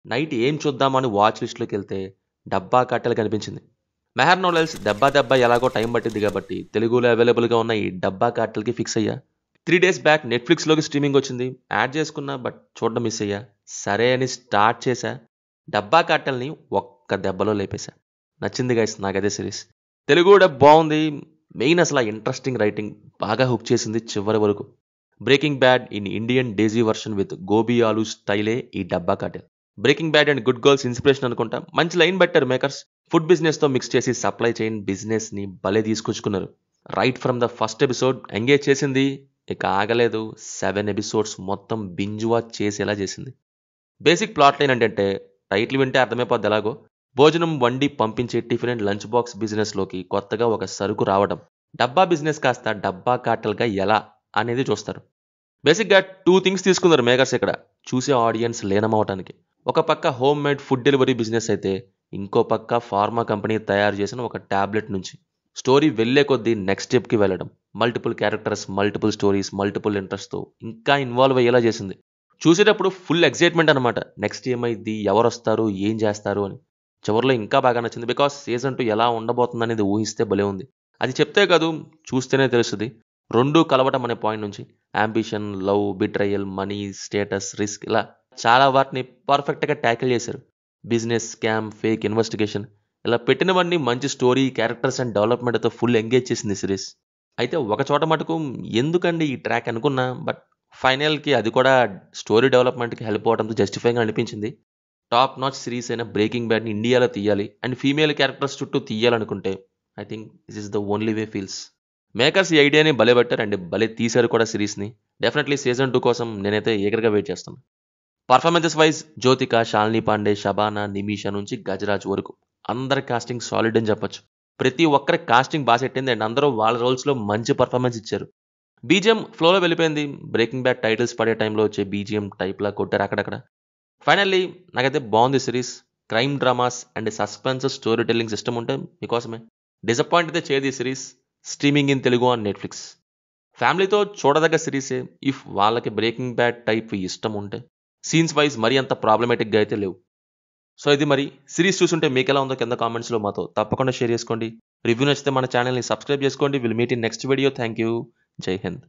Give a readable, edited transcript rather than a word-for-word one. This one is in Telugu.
నైట్ ఏం చూద్దామని వాచ్ లిస్ట్‌లోకెళ్తే 'డబ్బా కట్టెలు' కనిపించింది. 'మెహర్ నోవెల్స్' 'దెబ్బా దెబ్బా' ఎలాగో టైం పట్టిద్ది కాబట్టి తెలుగులో అవైలబుల్‌గా ఉన్న ఈ 'డబ్బా కట్టెల'కి ఫిక్స్ అయ్యా. 3 డేస్ బ్యాక్ నెట్‌ఫ్లిక్స్‌లోకి స్ట్రీమింగ్ వచ్చింది. యాడ్ చేసుకున్నా బట్ చూడడం మిస్ అయ్యా. సరే అని స్టార్ట్ చేశా. 'డబ్బా కట్టెల్‌ని' ఒక్క దెబ్బలో లేపేశా. నచ్చింది గైస్ నాకదే సిరీస్. తెలుగు డబ్ బావుంది. మెయిన్ అసల ఇంట్రెస్టింగ్ రైటింగ్ బాగా హుక్ చేసింది చివరి వరకు. 'Breaking Bad' in Indian desi version with gobi aloo స్టైలే ఈ 'Dabba Cartel'. 'Breaking Bad' and 'Good Girls' inspiration అనుకుంటా. మంచి లైన్ పెట్టారు మేకర్స్. ఫుడ్ బిజినెస్‌తో మిక్స్ చేసి సప్లై చైన్ బిజినెస్‌ని భలే తీసుకొచ్చుకున్నారు. Right from the first episode engage చేసింది. ఇక ఆగలేదు. 7 ఎపిసోడ్స్ మొత్తం బింజ్ వాచ్ చేసేలా చేసింది. బేసిక్ ప్లాట్ లైన్ ఏంటంటే టైటిల్ వింటే అర్థమైపోద్ది ఎలాగో. భోజనం వండి పంపించే టిఫిన్ అండ్ లంచ్ బాక్స్ బిజినెస్‌లోకి కొత్తగా ఒక సరుకు రావడం. డబ్బా బిజినెస్ కాస్త డబ్బా కాటల్‌గా ఎలా అనేది చూస్తారు. బేసిక్‌గా 2 థింగ్స్ తీసుకున్నారు మేకర్స్ ఇక్కడ. చూసే ఆడియన్స్ లీనమవ్వటానికి. ఒక పక్క home made food delivery business అయితే, ఇంకో పక్క ఫార్మా కంపెనీ తయారు చేసిన ఒక టాబ్లెట్ నుంచి. స్టోరీ వెళ్ళే కొద్దీ నెక్స్ట్ స్టెప్‌కి వెళ్ళడం. Multiple characters, multiple stories, multiple ఇంట్రెస్ట్‌తో ఇంకా ఇన్వాల్వ్ అయ్యేలా చేసింది. చూసేటప్పుడు ఫుల్ ఎక్సైట్‌మెంట్ అనమాట. నెక్స్ట్ ఏమైద్ది? ఎవరొస్తారు? ఏం చేస్తారు అని. చివర్లో ఇంకా బాగా నచ్చింది. బికాస్ సీజన్ 2 ఎలా ఉండబోతుందనేది ఊహిస్తే భలే ఉంది. అది చెప్తే కాదు, చూస్తేనే తెలుస్తది. రెండూ కలవటం అనే పాయింట్ నుంచి ambition, love, betrayal, money, status, risk ఇలా చాలా వాటిని పర్ఫెక్ట్‌గా ట్యాకిల్ చేశారు. బిజినెస్, స్కామ్, ఫేక్ ఇన్వెస్టిగేషన్ ఇలా పెట్టినవన్నీ మంచి స్టోరీ, క్యారెక్టర్స్ అండ్ డెవలప్‌మెంట్‌తో ఫుల్ ఎంగేజ్ చేసింది సిరీస్. అయితే ఒక చోట మటుకు ఎందుకండి ఈ ట్రాక్ అనుకున్నా. బట్ ఫైనల్‌కి అది కూడా స్టోరీ డెవలప్‌మెంట్‌కి హెల్ప్ అవ్వడంతో జస్టిఫైయింగ్‌గా అనిపించింది. టాప్ నాచ్ సిరీస్ అయిన 'బ్రేకింగ్ బ్యాడ్‌ని' ఇండియాలో తీయాలి అండ్ ఫీమేల్ క్యారెక్టర్స్ చుట్టూ తీయాలనుకుంటే I think this is the only way feels. Makers ఈ ఐడియాని భలే పట్టారు అండ్ భలే తీశారు కూడా సిరీస్‌ని. డెఫినెట్‌లీ సీజన్ 2 కోసం నేనైతే ఈగర్‌గా వెయిట్ చేస్తాను. పర్ఫార్మెన్సెస్ వైస్ జ్యోతిక, శాలిని పాండే, షబానా, నిమిషా నుంచి గజరాజ్ వరకు అందరి కాస్టింగ్ సాలిడ్ అని చెప్పొచ్చు. ప్రతి ఒక్కరి కాస్టింగ్ బాగా సెట్ అయింది అండ్ అందరూ వాళ్ళ రోల్స్‌లో మంచి పర్ఫార్మెన్స్ ఇచ్చారు. బీజీఎం ఫ్లోలో వెళ్ళిపోయింది. 'బ్రేకింగ్ బ్యాడ్' టైటిల్స్ పడే టైంలో వచ్చే బీజీఎం టైప్‌లా కొట్టారు అక్కడక్కడ. ఫైనల్లీ నాకైతే బాగుంది series. Crime dramas and suspense story telling system ఉంటే మీకోసమే. డిసప్పాయింట్ అయితే చేయదు ఈ series. Streaming in Telugu on Netflix. ఫ్యామిలీతో చూడదగ్గ సిరీసే ఇఫ్ వాళ్ళకి 'బ్రేకింగ్ బ్యాడ్' టైప్ ఇష్టం ఉంటే. సీన్స్ వైజ్ మరీ అంత ప్రాబ్లమాటిక్‌గా అయితే లేవు. సో ఇది మరి సిరీస్ చూసుంటే మీకెలా ఉందో కింద కామెంట్స్‌లో మాతో తప్పకుండా షేర్ చేసుకోండి. రివ్యూ నచ్చితే మన ఛానల్‌ని సబ్స్క్రైబ్ చేసుకోండి. Will meet in next video. Thank you. జై హింద్.